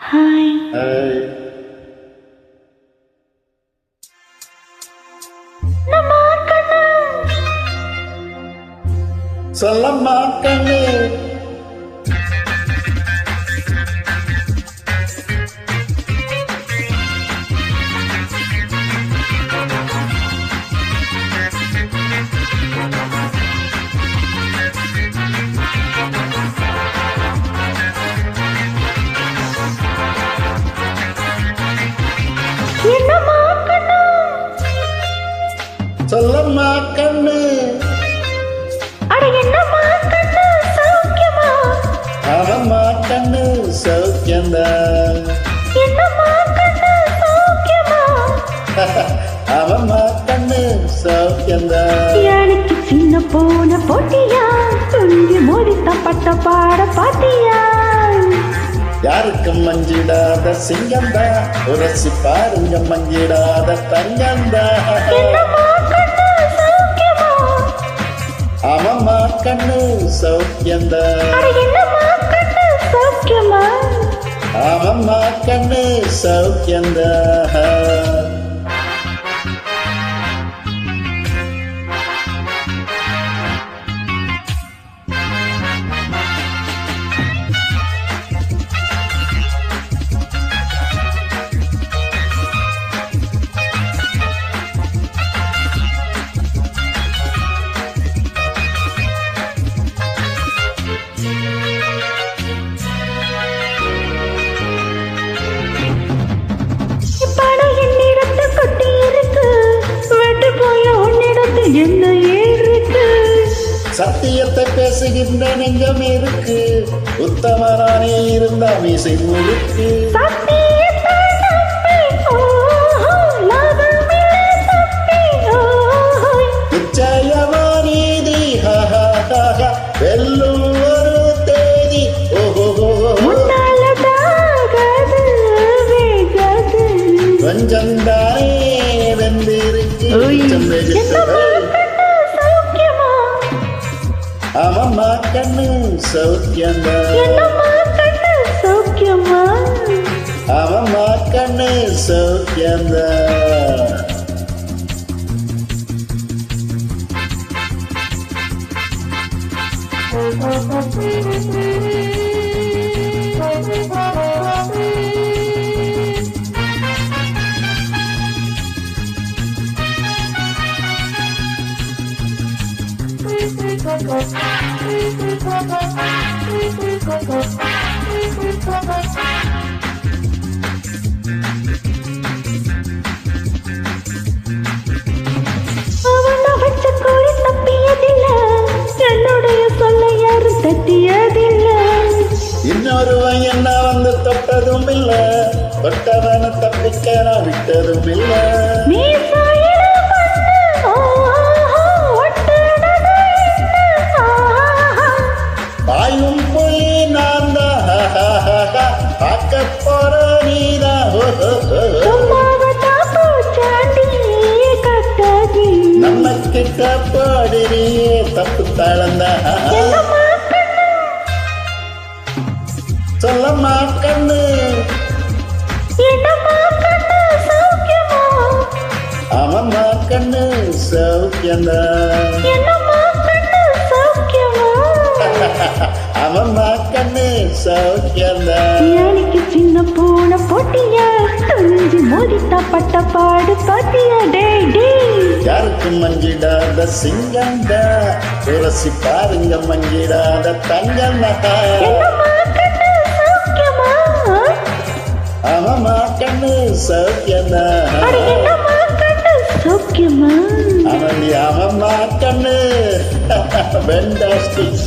Hi. Hi. நம்ம கண்ணு சொல்லம்மா கண்ணு. என்னம்மா கண்ணு சொல்லம்மா கண்ணு. அட என்னம்மா கண்ணு சௌக்கியமா அவம்மா கண்ணு சௌக்கியந்தா. என்னம்மா கண்ணு சௌக்கியமா அவம்மா கண்ணு சௌக்கியந்தா. எனக்கு சின்ன போன போட்டியா துஞ்சி மோதித்த பட்ட பாட பாத்தியா யாருக்கும் மஞ்சிடாத சிங்கந்தா, உரசி பாருங்க மஞ்சிடாத தங்கந்தா. என்னம்மா கண்ணு சௌக்கியமா அவம்மா கண்ணு சௌக்கியந்தா. அட என்னம்மா கண்ணு சௌக்கியமா அவம்மா கண்ணு சௌக்கியந்தா. பணம் என்னிடத்து கொட்டி இருக்கு வெட்டு போய உன்னிடத்து என்ன ஏறிருக்கு சத்தியத்தை பேசுகின்ற நெஞ்சம் இருக்கு, உத்தமரானே இருந்தா மீசை முழுக்கு. சத்தியத்தை நம்பி ஓஹோ லாபமில்லை தம்பி ஓஹோ நிச்சயமா நீதி வெல்லும் ஒரு தேதி. ஓஹோ முன்னாலதாகது வேகது கொஞ்சந்தானே வெந்திருக்கு. என்னம்மா கண்ணு சௌக்கியமா அவம்மா கண்ணு சௌக்கியந்தா. என்னம்மா கண்ணு சௌக்கியமா அவம்மா கண்ணு சௌக்கியந்தா. அவன வச்ச கோழி தப்பியதில்லை என்னுடைய சொல்ல யாரும் தட்டியதில்லை இன்னொருவன் என்ன வந்து தொட்டதும் இல்ல, தொட்டவன தப்பிக்க நான் விட்டதும் இல்ல. நீ சாயல பண்ணு ஓஹோ ஒட்டுனது என்ன ஆஹா பாயும் புலி நான் தான், பார்க்க போற நீதான். சும்மாவதா பூச்சாண்டி கட்டாதி நம்ம கிட்ட போடுறியே தப்பு தளந்தா. என்னம்மா கண்ணு சொல்லம்மா கண்ணு. என்னம்மா கண்ணு சௌக்கியமா அவம்மா கண்ணு சௌக்கியந்தா. என்னம்மா கண்ணு சௌக்கியமா அவம்மா கண்ணு சௌக்கியந்தா. எனக்கு சின்ன பூனை போட்டியா துணிஞ்சு மோதித்த பட்ட பாடு பாத்தியா டே டே யாருக்கும் மஞ்சிடாத சிங்கந்தா, துரசி பாருங்க மஞ்சிடாத தங்கந்தா. என்னம்மா கண்ணு சௌக்கியமா அவம்மா கண்ணு சௌக்கியந்தா. அட என்னம்மா கண்ணு சௌக்கியமா அவம்மா கண்ணு வெண்டாஸ்டிக்.